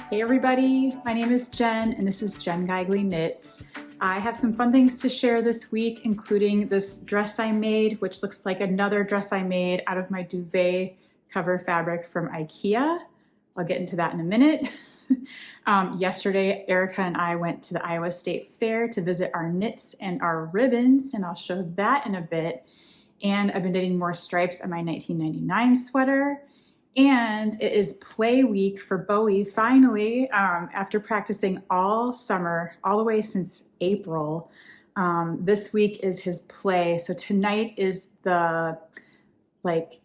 Hey everybody, my name is Jen and this is Jen Geigley Knits. I have some fun things to share this week, including this dress I made, which looks like another dress I made out of my duvet cover fabric from IKEA. I'll get into that in a minute. Yesterday, Erica and I went to the Iowa State Fair to visit our knits and our ribbons, and I'll show that in a bit. And I've been knitting more stripes on my 1999 sweater. And it is play week for Bowie, finally, after practicing all summer, all the way since April. This week is his play. So tonight is the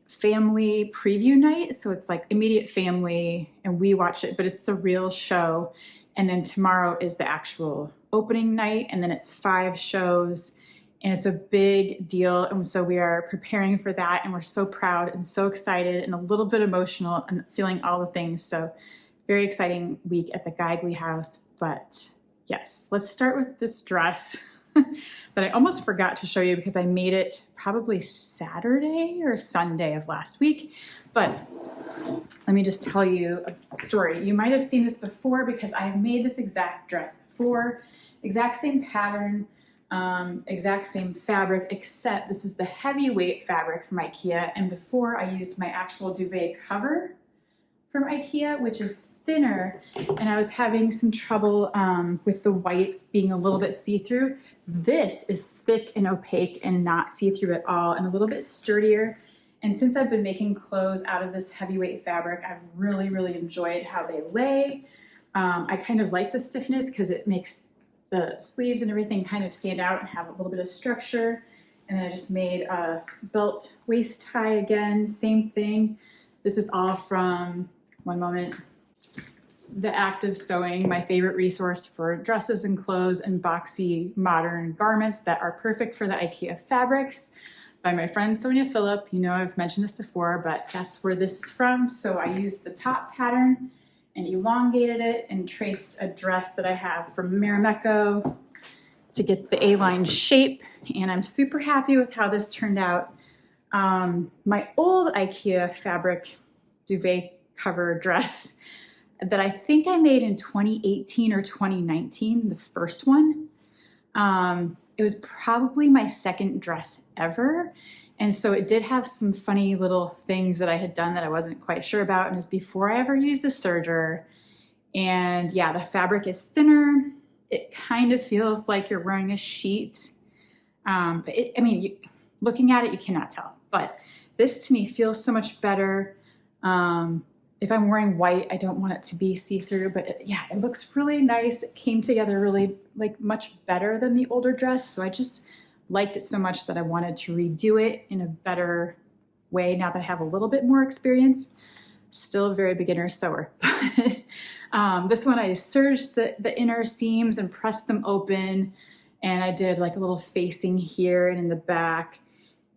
family preview night. So it's like immediate family and we watch it, but it's the real show. And then tomorrow is the actual opening night. And then it's 5 shows. And it's a big deal. And so we are preparing for that. And we're so proud and so excited and a little bit emotional and feeling all the things. So very exciting week at the Geigley house. But yes, let's start with this dress that I almost forgot to show you because I made it probably Saturday or Sunday of last week. But let me just tell you a story. You might have seen this before because I have made this exact dress before, exact same pattern, exact same fabric, except this is the heavyweight fabric from IKEA. And before I used my actual duvet cover from IKEA, which is thinner. And I was having some trouble with the white being a little bit see-through. This is thick and opaque and not see-through at all and a little bit sturdier. And since I've been making clothes out of this heavyweight fabric, I've really, really enjoyed how they lay. I kind of like the stiffness because it makes the sleeves and everything kind of stand out and have a little bit of structure. And then I just made a belt waist tie again, same thing. This is all from, one moment, The Act of Sewing, my favorite resource for dresses and clothes and boxy modern garments that are perfect for the IKEA fabrics, by my friend Sonia Phillip. You know, I've mentioned this before, but that's where this is from. So I used the top pattern and elongated it and traced a dress that I have from Marimekko to get the A-line shape. And I'm super happy with how this turned out. My old IKEA fabric duvet cover dress that I think I made in 2018 or 2019, the first one. It was probably my second dress ever. And so it did have some funny little things that I had done that I wasn't quite sure about. And it's before I ever used a serger. And yeah, the fabric is thinner. It kind of feels like you're wearing a sheet. But looking at it, you cannot tell. But this to me feels so much better. If I'm wearing white, I don't want it to be see-through, but it looks really nice. It came together really much better than the older dress. So I just liked it so much that I wanted to redo it in a better way now that I have a little bit more experience. Still a very beginner sewer. This one I serged the inner seams and pressed them open. And I did like a little facing here and in the back.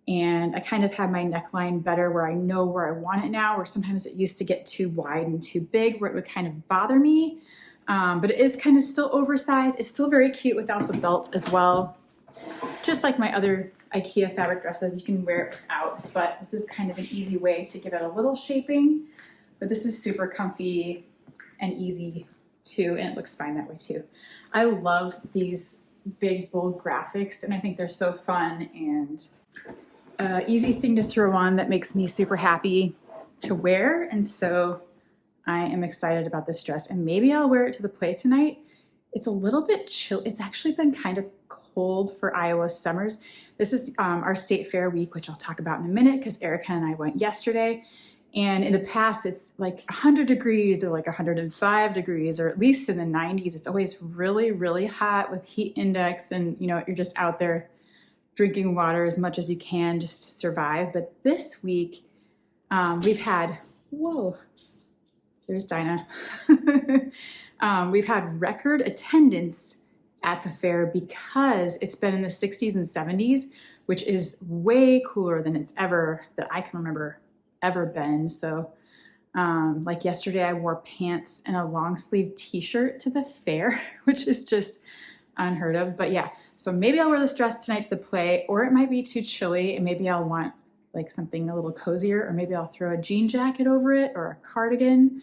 And I kind of had my neckline better where I know where I want it now, where sometimes it used to get too wide and too big where it would kind of bother me. But it is kind of still oversized. It's still very cute without the belt as well. Just like my other IKEA fabric dresses, you can wear it without, but this is kind of an easy way to give it a little shaping. But this is super comfy and easy too, and it looks fine that way too. I love these big, bold graphics, and I think they're so fun and easy thing to throw on that makes me super happy to wear. And so I am excited about this dress, and maybe I'll wear it to the play tonight. It's a little bit chill. It's actually been kind of cold for Iowa summers. This is our state fair week, which I'll talk about in a minute because Erica and I went yesterday. And in the past, it's like 100 degrees or like 105 degrees, or at least in the 90s. It's always really, really hot with heat index. And, you know, you're just out there drinking water as much as you can just to survive. But this week, we've had, whoa, there's Dinah. We've had record attendance at the fair because it's been in the 60s and 70s, which is way cooler than it's ever, that I can remember, ever been. So like yesterday, I wore pants and a long sleeve t-shirt to the fair, which is just unheard of. But yeah, so maybe I'll wear this dress tonight to the play, or it might be too chilly and maybe I'll want like something a little cozier, or maybe I'll throw a jean jacket over it or a cardigan.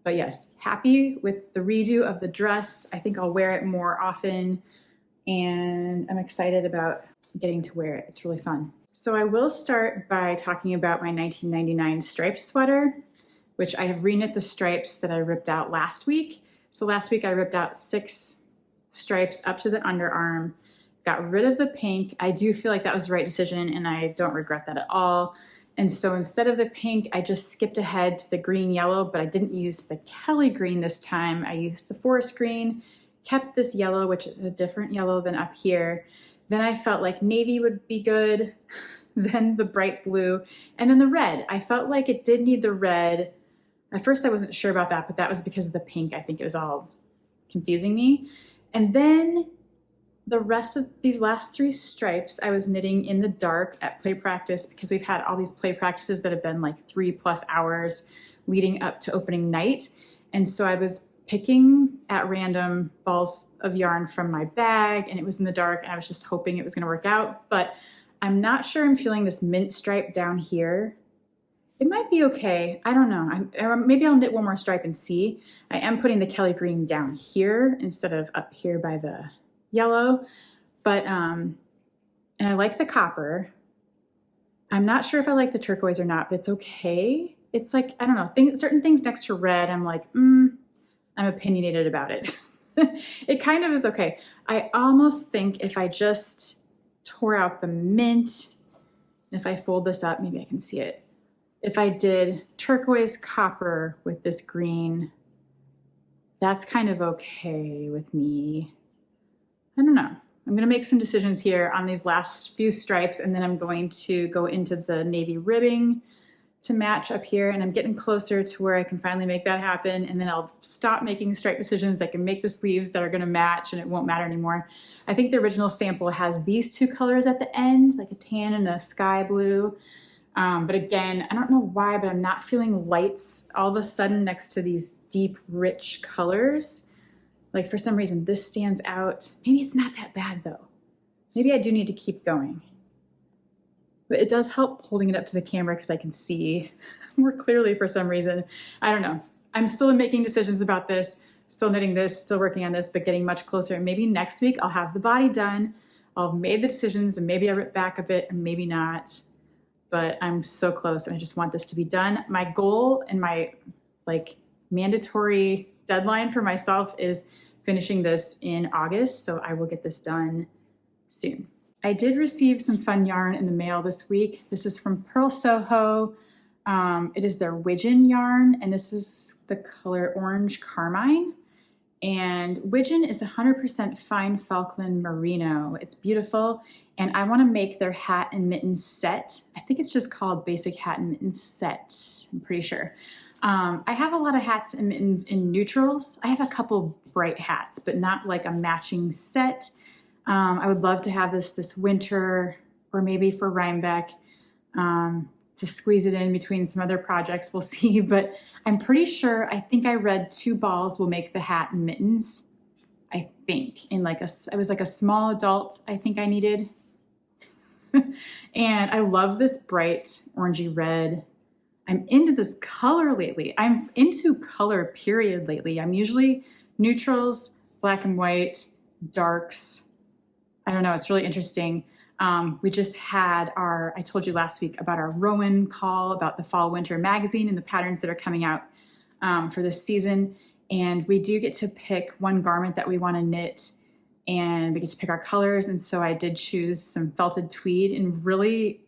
But yes, happy with the redo of the dress. I think I'll wear it more often, and I'm excited about getting to wear it. It's really fun. So I will start by talking about my 1999 striped sweater, which I have reknit the stripes that I ripped out last week. So last week I ripped out 6 stripes up to the underarm, got rid of the pink. I do feel like that was the right decision, and I don't regret that at all. And so instead of the pink, I just skipped ahead to the green yellow, but I didn't use the Kelly green this time. I used the forest green, kept this yellow, which is a different yellow than up here. Then I felt like navy would be good, then the bright blue, and then the red. I felt like it did need the red. At first I wasn't sure about that, but that was because of the pink. I think it was all confusing me. And then the rest of these last 3 stripes I was knitting in the dark at play practice, because we've had all these play practices that have been like 3+ hours leading up to opening night. And so I was picking at random balls of yarn from my bag, and it was in the dark, and I was just hoping it was going to work out. But I'm not sure I'm feeling this mint stripe down here. It might be okay. I don't know. Maybe I'll knit one more stripe and see. I am putting the Kelly green down here instead of up here by the yellow, but and I like the copper. I'm not sure if I like the turquoise or not, but it's okay. It's like, I don't know, certain things next to red, I'm like, I'm opinionated about it. It kind of is okay. I almost think if I just tore out the mint, if I fold this up, maybe I can see it. If I did turquoise copper with this green, that's kind of okay with me. I don't know. I'm going to make some decisions here on these last few stripes, and then I'm going to go into the navy ribbing to match up here, and I'm getting closer to where I can finally make that happen, and then I'll stop making stripe decisions. I can make the sleeves that are going to match, and it won't matter anymore. I think the original sample has these 2 colors at the end, like a tan and a sky blue. But again, I don't know why, but I'm not feeling lights all of a sudden next to these deep, rich colors. Like for some reason, this stands out. Maybe it's not that bad though. Maybe I do need to keep going. But it does help holding it up to the camera because I can see more clearly for some reason. I don't know. I'm still making decisions about this, still knitting this, still working on this, but getting much closer. And maybe next week I'll have the body done. I'll have made the decisions, and maybe I rip back a bit and maybe not. But I'm so close, and I just want this to be done. My goal and my mandatory deadline for myself is finishing this in August, so I will get this done soon. I did receive some fun yarn in the mail this week. This is from Purl Soho. It is their Wigeon yarn, and this is the color Orange Carmine. And Wigeon is 100% fine Falkland merino. It's beautiful, and I want to make their hat and mittens set. I think it's just called Basic Hat and Mittens Set, I'm pretty sure. I have a lot of hats and mittens in neutrals. I have a couple bright hats, but not like a matching set. I would love to have this winter, or maybe for Rhinebeck, to squeeze it in between some other projects. We'll see, but I'm pretty sure, I think I read 2 balls will make the hat and mittens. I think it was like a small adult, I think I needed. And I love this bright orangey red. I'm into this color lately. I'm into color period lately. I'm usually neutrals, black and white, darks. I don't know, it's really interesting. We just had I told you last week about our Rowan call about the fall winter magazine and the patterns that are coming out for this season. And we do get to pick one garment that we want to knit, and we get to pick our colors. And so I did choose some felted tweed in really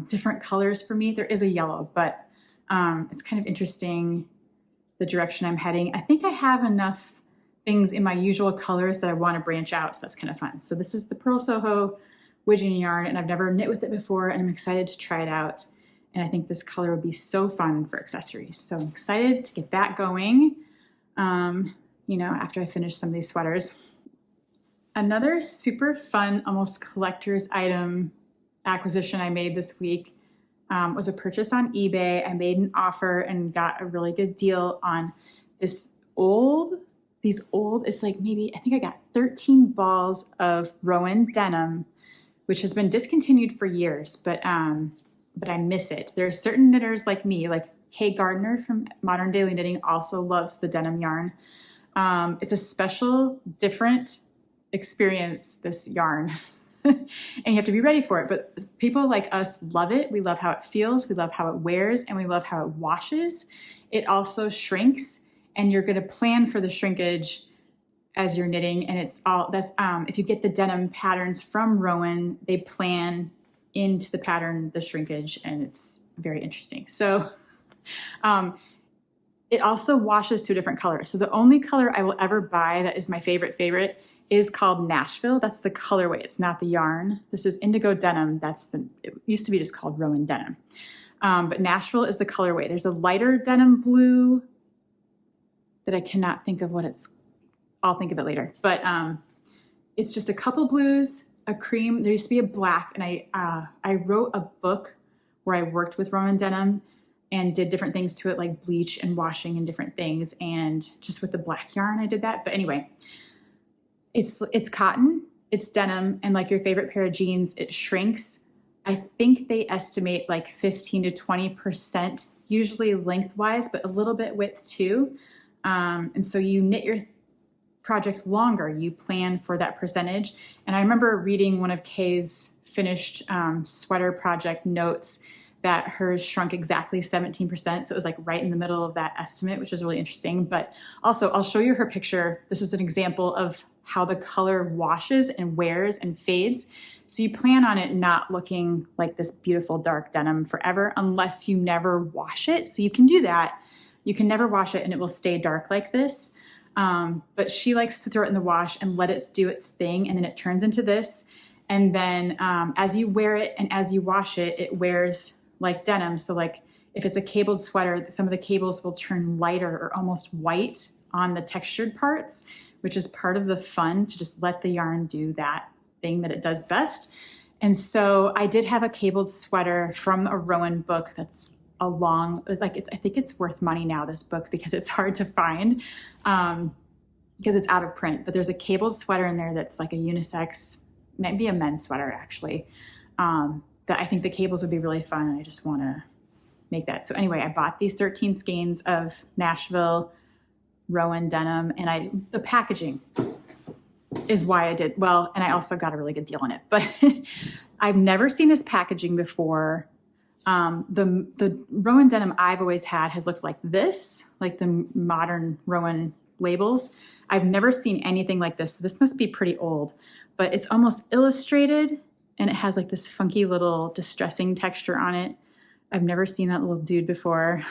different colors for me. There is a yellow, but it's kind of interesting the direction I'm heading. I think I have enough things in my usual colors that I want to branch out, so that's kind of fun. So this is the Purl Soho Wigeon yarn, and I've never knit with it before, and I'm excited to try it out. And I think this color would be so fun for accessories. So I'm excited to get that going, after I finish some of these sweaters. Another super fun, almost collector's item acquisition I made this week was a purchase on eBay. I made an offer and got a really good deal on these old, it's like maybe, I think I got 13 balls of Rowan denim, which has been discontinued for years, but I miss it. There's certain knitters like me, like Kay Gardner from Modern Daily Knitting also loves the denim yarn. It's a special, different experience, this yarn. And you have to be ready for it. But people like us love it. We love how it feels. We love how it wears, and we love how it washes. It also shrinks, and you're going to plan for the shrinkage as you're knitting. And it's all that's, if you get the denim patterns from Rowan, they plan into the pattern, the shrinkage, and it's very interesting. So, it also washes to a different color. So the only color I will ever buy that is my favorite is called Nashville. That's the colorway. It's not the yarn. This is indigo denim. It used to be just called Rowan denim. But Nashville is the colorway. There's a lighter denim blue that I cannot think of what I'll think of it later. But it's just a couple blues, a cream. There used to be a black, and I wrote a book where I worked with Rowan denim and did different things to it, like bleach and washing and different things. And just with the black yarn, I did that. But anyway, it's cotton, it's denim, and like your favorite pair of jeans, it shrinks. I think they estimate like 15 to 20%, usually lengthwise, but a little bit width too. And so you knit your project longer, you plan for that percentage. And I remember reading one of Kay's finished sweater project notes that hers shrunk exactly 17%. So it was like right in the middle of that estimate, which is really interesting. But also I'll show you her picture. This is an example of how the color washes and wears and fades. So you plan on it not looking like this beautiful dark denim forever unless you never wash it. So you can do that. You can never wash it and it will stay dark like this. But she likes to throw it in the wash and let it do its thing. And then it turns into this. And then as you wear it and as you wash it, it wears like denim. So like if it's a cabled sweater, some of the cables will turn lighter or almost white on the textured parts, which is part of the fun, to just let the yarn do that thing that it does best. And so I did have a cabled sweater from a Rowan book that's I think it's worth money now, this book, because it's hard to find because it's out of print. But there's a cabled sweater in there that's like a unisex, maybe a men's sweater actually, that I think the cables would be really fun, and I just want to make that. So anyway, I bought these 13 skeins of Nashville Rowan denim, and the packaging is why I did well, and I also got a really good deal on it. But I've never seen this packaging before. The Rowan denim I've always had has looked like this, like the modern Rowan labels. I've never seen anything like this. So this must be pretty old, but it's almost illustrated, and it has like this funky little distressing texture on it. I've never seen that little dude before,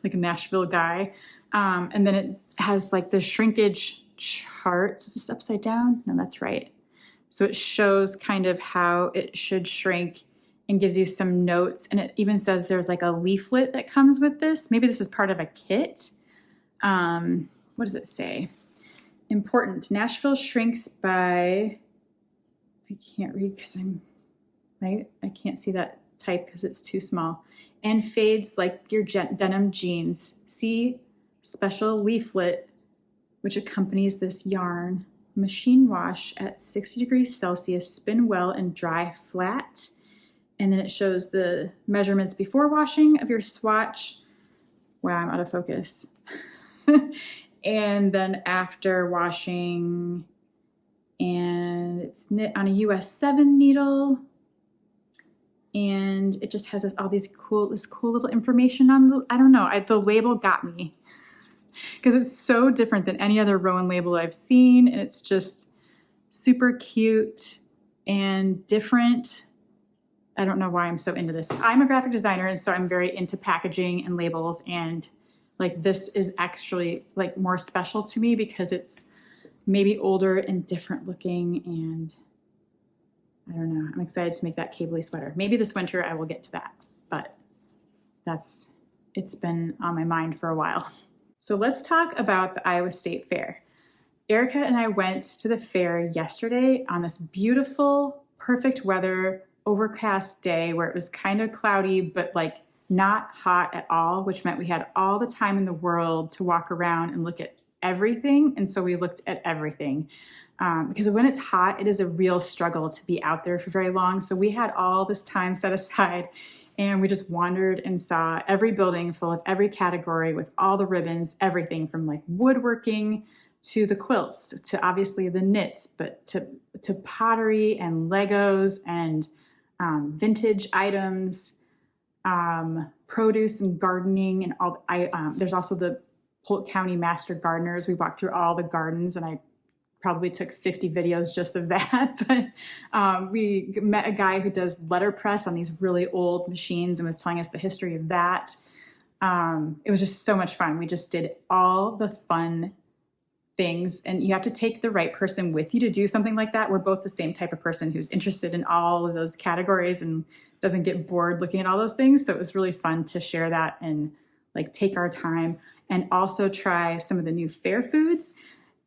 like a Nashville guy. And then it has like the shrinkage charts. Is this upside down? No, that's right. So it shows kind of how it should shrink and gives you some notes. And it even says there's like a leaflet that comes with this. Maybe this is part of a kit. What does it say? Important. Nashville shrinks by, I can't read because I can't see that type because it's too small, and fades like your denim jeans. See special leaflet which accompanies this yarn. Machine wash at 60 degrees Celsius, spin well and dry flat. And then it shows the measurements before washing of your swatch. Wow, I'm out of focus. And then after washing, and it's knit on a US 7 needle. And it just has all this cool little information on I don't know, the label got me because it's so different than any other Rowan label I've seen. And it's just super cute and different. I don't know why I'm so into this. I'm a graphic designer, and so I'm very into packaging and labels, and like this is actually like more special to me because it's maybe older and different looking, and I don't know. I'm excited to make that cabley sweater. Maybe this winter I will get to that, but it's been on my mind for a while. So let's talk about the Iowa State Fair. Erica and I went to the fair yesterday on this beautiful, perfect weather, overcast day where it was kind of cloudy, but like not hot at all, which meant we had all the time in the world to walk around and look at everything. And so we looked at everything. Because when it's hot, it is a real struggle to be out there for very long. So we had all this time set aside, And we just wandered and saw every building full of every category with all the ribbons, everything from like woodworking to the quilts, to obviously the knits, but to pottery and Legos and vintage items, produce and gardening, and all. There's also the Polk County Master Gardeners. We walked through all the gardens, and I probably took 50 videos just of that. But we met a guy who does letterpress on these really old machines and was telling us the history of that. It was just so much fun. We just did all the fun things, and you have to take the right person with you to do something like that. We're both the same type of person who's interested in all of those categories and doesn't get bored looking at all those things. So it was really fun to share that and like take our time and also try some of the new fair foods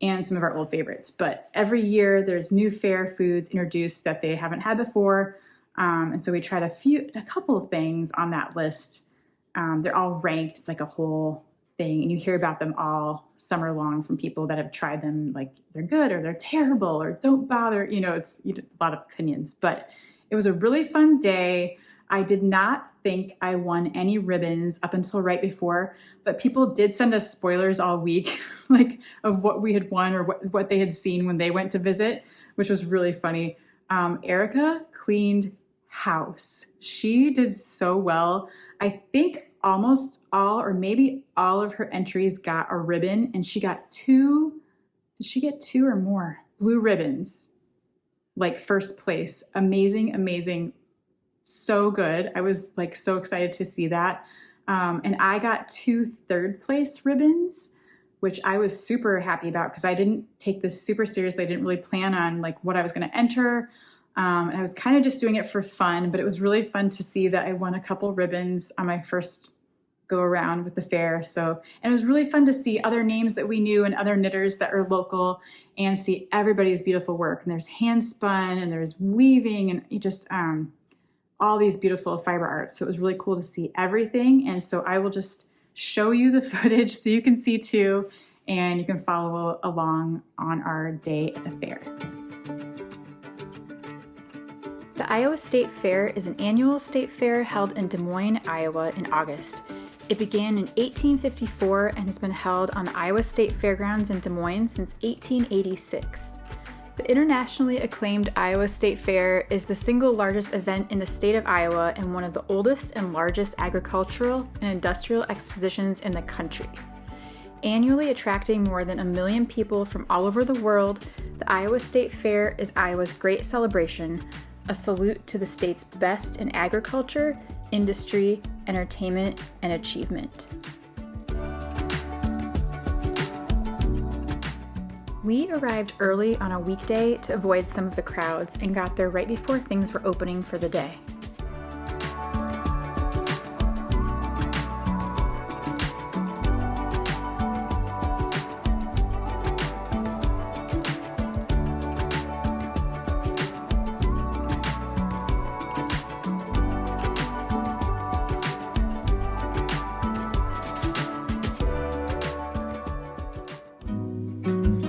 and some of our old favorites. But every year there's new fair foods introduced that they haven't had before. And so we tried a couple of things on that list. They're all ranked. It's like a whole thing, and you hear about them all summer long from people that have tried them, like they're good or they're terrible or don't bother. It's a lot of opinions, but it was a really fun day. I did not think I won any ribbons up until right before, but people did send us spoilers all week, like of what we had won or what they had seen when they went to visit, which was really funny. Erica cleaned house. She did so well. I think almost all or maybe all of her entries got a ribbon, and she got two. Did she get two or more blue ribbons? Like first place. Amazing. So good. I was like so excited to see that. And I got 2 third place ribbons, which I was super happy about because I didn't take this super seriously. I didn't really plan on like what I was going to enter. And I was kind of just doing it for fun, but it was really fun to see that I won a couple ribbons on my first go around with the fair. And it was really fun to see other names that we knew and other knitters that are local and see everybody's beautiful work. And there's hand spun and there's weaving and just all these beautiful fiber arts. So it was really cool to see everything. And so I will just show you the footage so you can see too, and you can follow along on our day at the fair. The Iowa State Fair is an annual state fair held in Des Moines, Iowa in August. It began in 1854 and has been held on the Iowa State Fairgrounds in Des Moines since 1886. The internationally acclaimed Iowa State Fair is the single largest event in the state of Iowa and one of the oldest and largest agricultural and industrial expositions in the country. Annually attracting more than 1 million people from all over the world, the Iowa State Fair is Iowa's great celebration, a salute to the state's best in agriculture, industry, entertainment, and achievement. We arrived early on a weekday to avoid some of the crowds and got there right before things were opening for the day.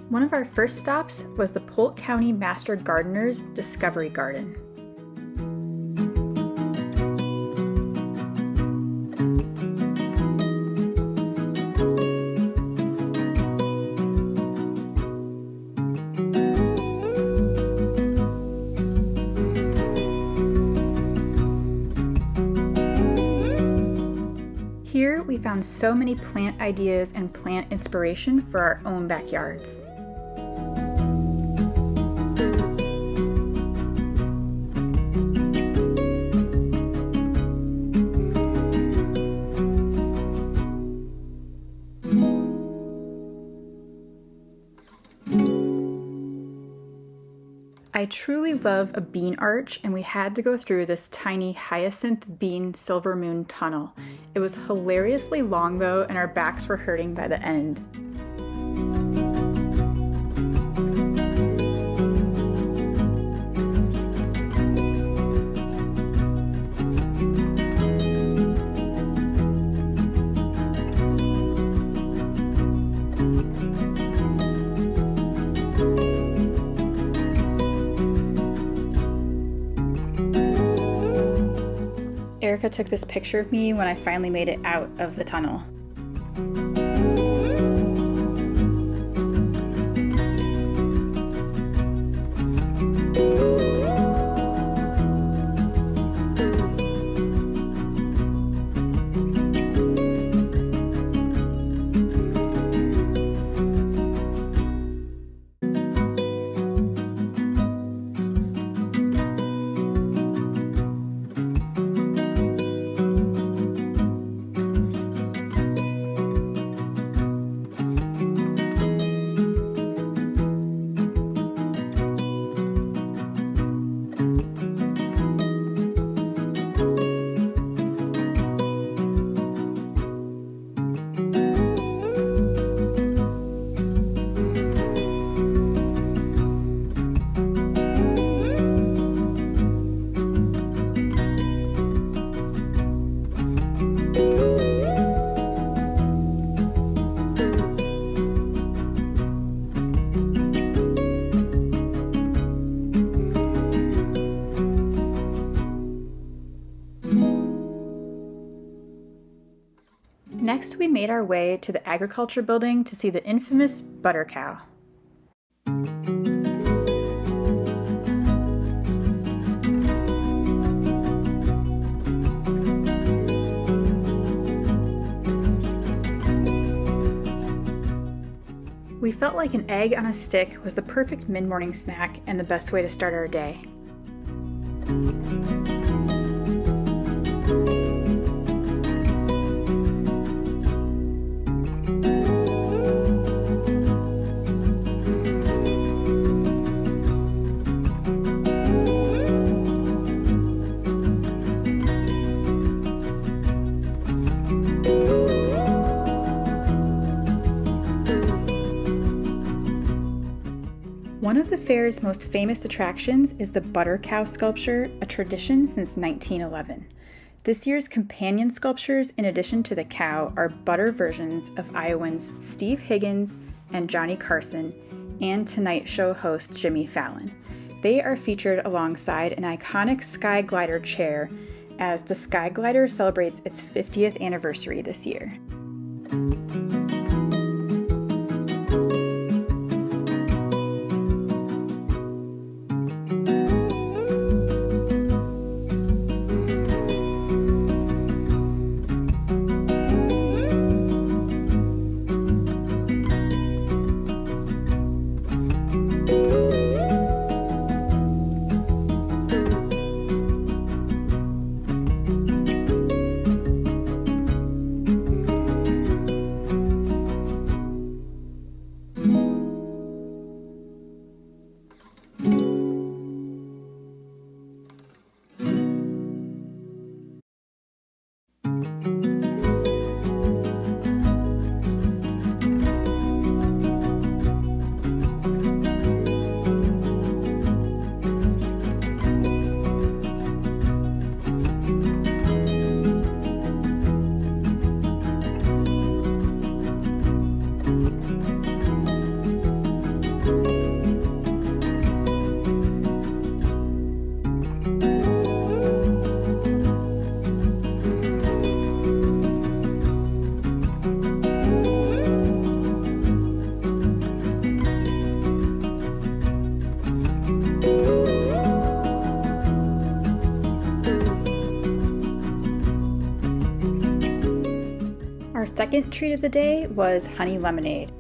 One of our first stops was the Polk County Master Gardeners Discovery Garden. Here we found so many plant ideas and plant inspiration for our own backyards. I truly love a bean arch, and we had to go through this tiny hyacinth bean silver moon tunnel. It was hilariously long though, and our backs were hurting by the end. Erica took this picture of me when I finally made it out of the tunnel. Next, we made our way to the agriculture building to see the infamous butter cow. We felt like an egg on a stick was the perfect mid-morning snack and the best way to start our day. One of the fair's most famous attractions is the butter cow sculpture, a tradition since 1911. This year's companion sculptures, in addition to the cow, are butter versions of Iowans Steve Higgins and Johnny Carson and Tonight Show host Jimmy Fallon. They are featured alongside an iconic Sky Glider chair as the Sky Glider celebrates its 50th anniversary this year. Our second treat of the day was honey lemonade.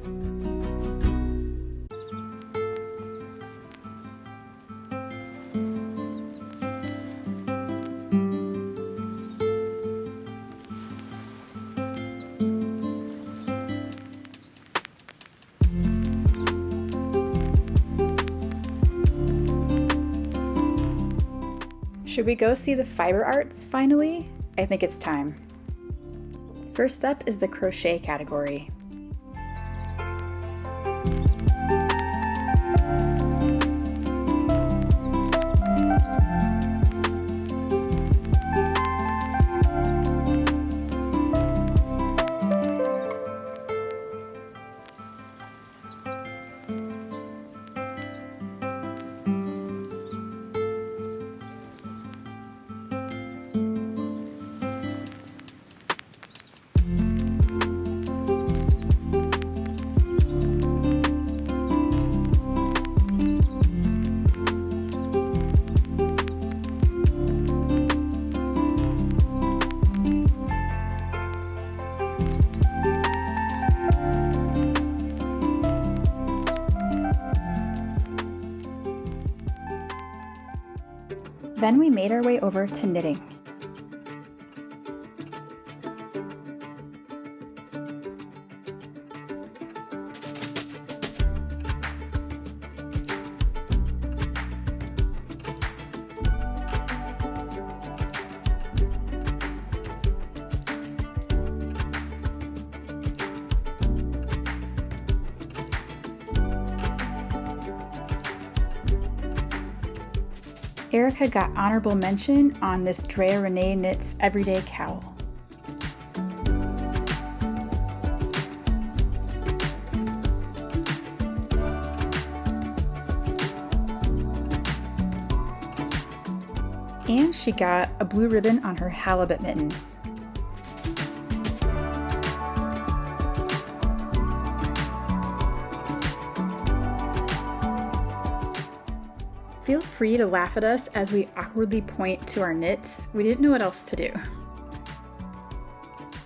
Should we go see the fiber arts finally? I think it's time. First up is the crochet category. Then we made our way over to knitting. Erica got honorable mention on this Drea Renee Knits Everyday Cowl. And she got a blue ribbon on her halibut mittens. Feel free to laugh at us as we awkwardly point to our knits. We didn't know what else to do.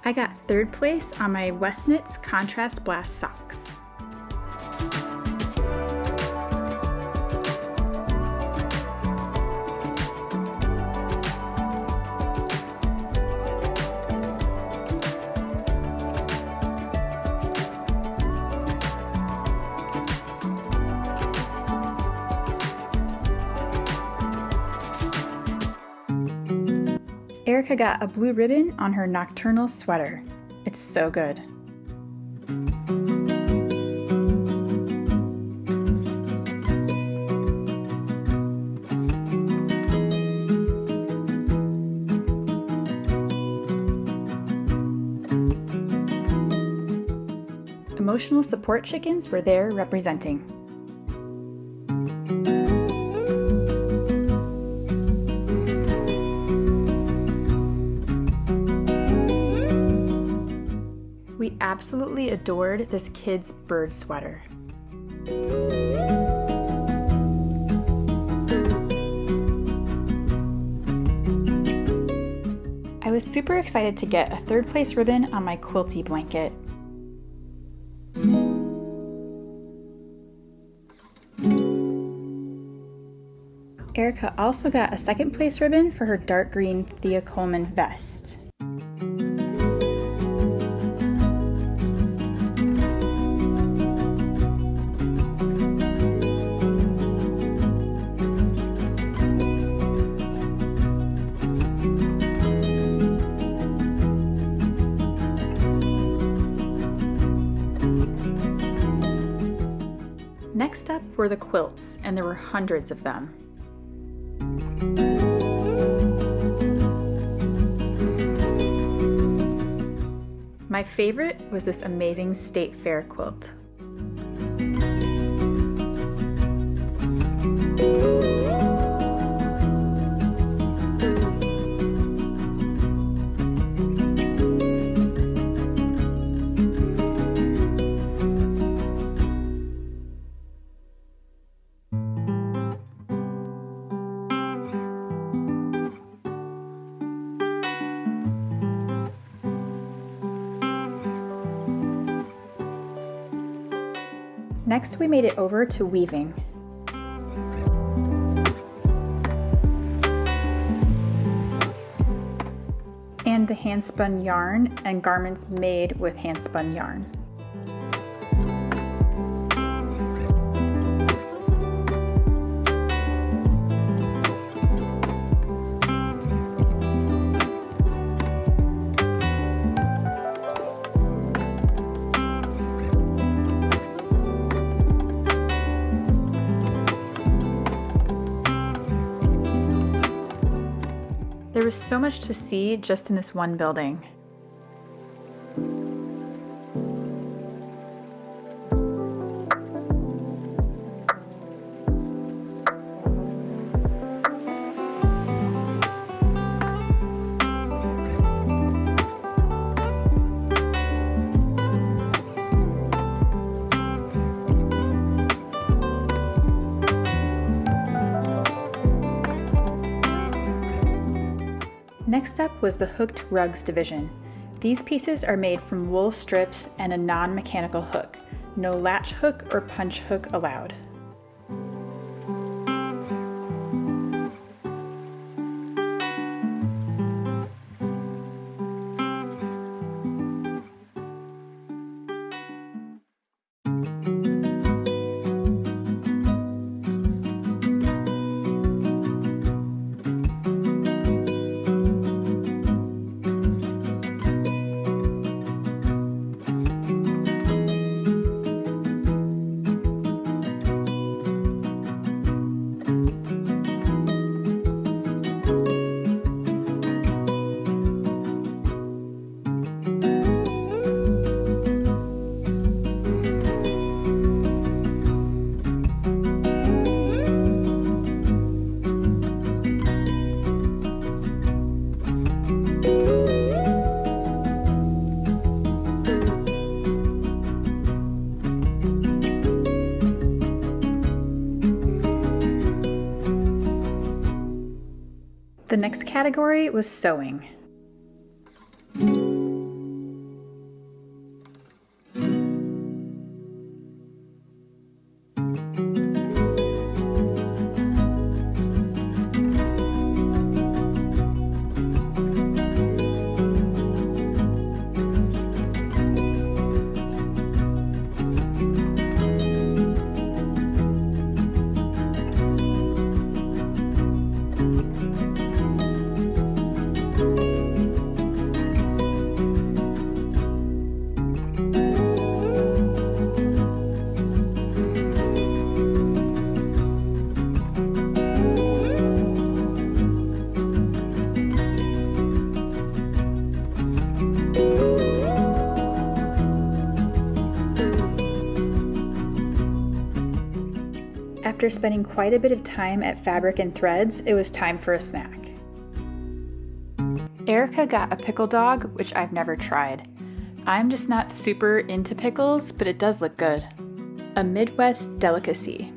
I got third place on my West Knits Contrast Blast socks. Erica got a blue ribbon on her nocturnal sweater. It's so good. Emotional support chickens were there representing. We absolutely adored this kid's bird sweater. I was super excited to get a third place ribbon on my quilty blanket. Erica also got a second place ribbon for her dark green Thea Coleman vest. Next up were the quilts, and there were hundreds of them. My favorite was this amazing State Fair quilt. Next, we made it over to weaving. And the hand-spun yarn and garments made with hand-spun yarn. There was so much to see just in this one building. Next up was the hooked rugs division. These pieces are made from wool strips and a non-mechanical hook. No latch hook or punch hook allowed. next category was sewing. After spending quite a bit of time at Fabric and Threads, it was time for a snack. Erica got a pickle dog, which I've never tried. I'm just not super into pickles, but it does look good. A Midwest delicacy.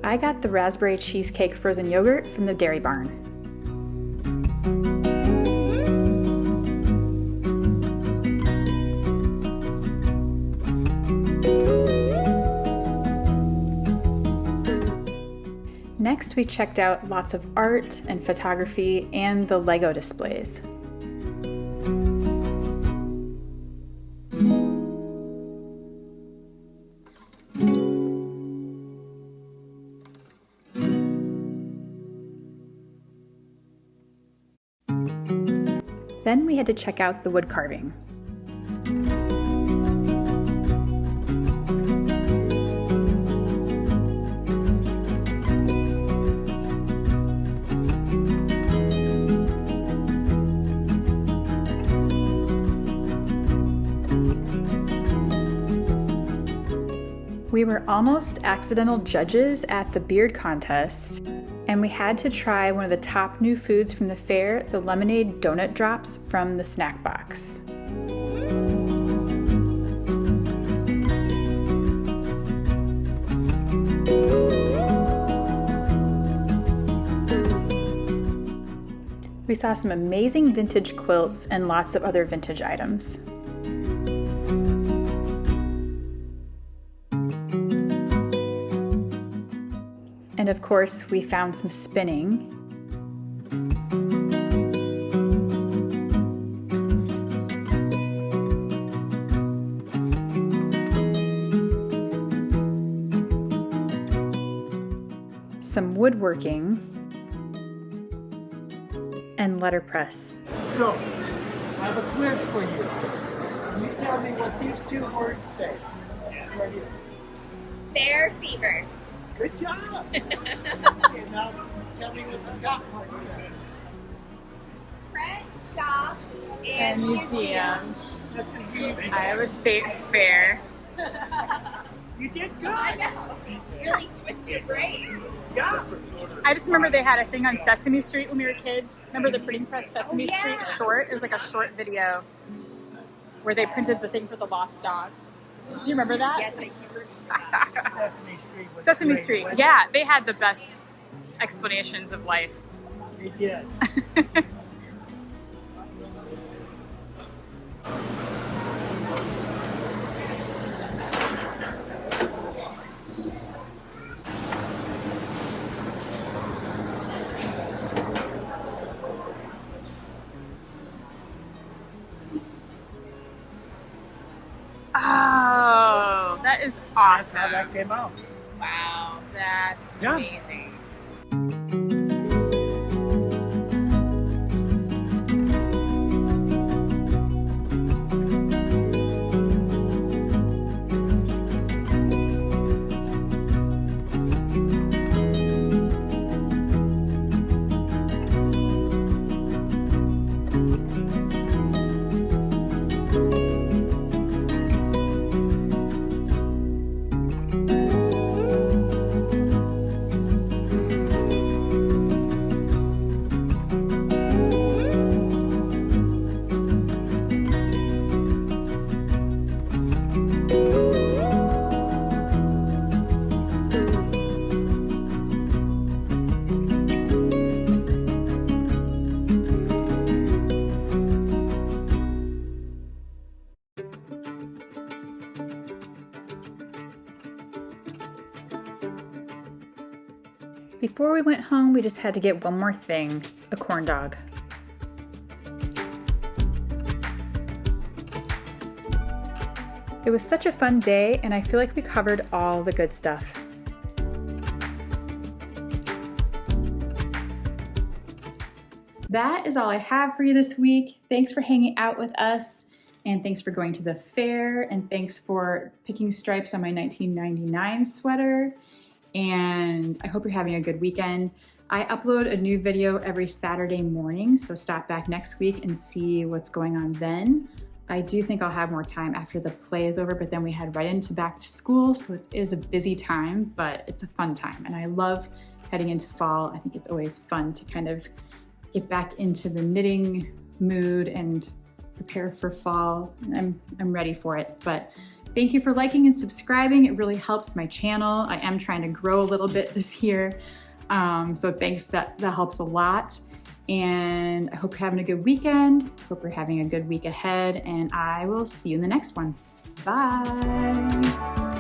I got the raspberry cheesecake frozen yogurt from the Dairy Barn. Next, we checked out lots of art and photography and the Lego displays. Then we had to check out the wood carving. We were almost accidental judges at the beard contest, and we had to try one of the top new foods from the fair, the lemonade donut drops from the snack box. We saw some amazing vintage quilts and lots of other vintage items. And of course, we found some spinning. Some woodworking and letterpress. So, I have a quiz for you. You tell me what these two words say. Right here. Fair fever. Good job. Okay, now tell me what the top word says. Print, shop, and museum. This is easy. Iowa State Fair. You did good. I know. Really twist your brain. Yeah. I just remember they had a thing on Sesame Street when we were kids. Remember the printing press Sesame Street short? It was like a short video where they printed the thing for the lost dog. You remember that? Yes, I do. Sesame Street. Was Sesame great. Street. Yeah, they had the best explanations of life. They did. Oh, that is That's awesome. how that came out. Wow, that's Yeah. amazing. Before we went home, we just had to get one more thing, a corn dog. It was such a fun day, and I feel like we covered all the good stuff. That is all I have for you this week. Thanks for hanging out with us, and thanks for going to the fair, and thanks for picking stripes on my 1999 sweater, and I hope you're having a good weekend. I upload a new video every Saturday morning, so stop back next week and see what's going on then. I do think I'll have more time after the play is over, but then we head right into back to school, so it is a busy time, but it's a fun time, and I love heading into fall. I think it's always fun to kind of get back into the knitting mood and prepare for fall. I'm ready for it. But thank you for liking and subscribing. It really helps my channel. I am trying to grow a little bit this year. So thanks, that helps a lot. And I hope you're having a good weekend. Hope you're having a good week ahead, and I will see you in the next one. Bye.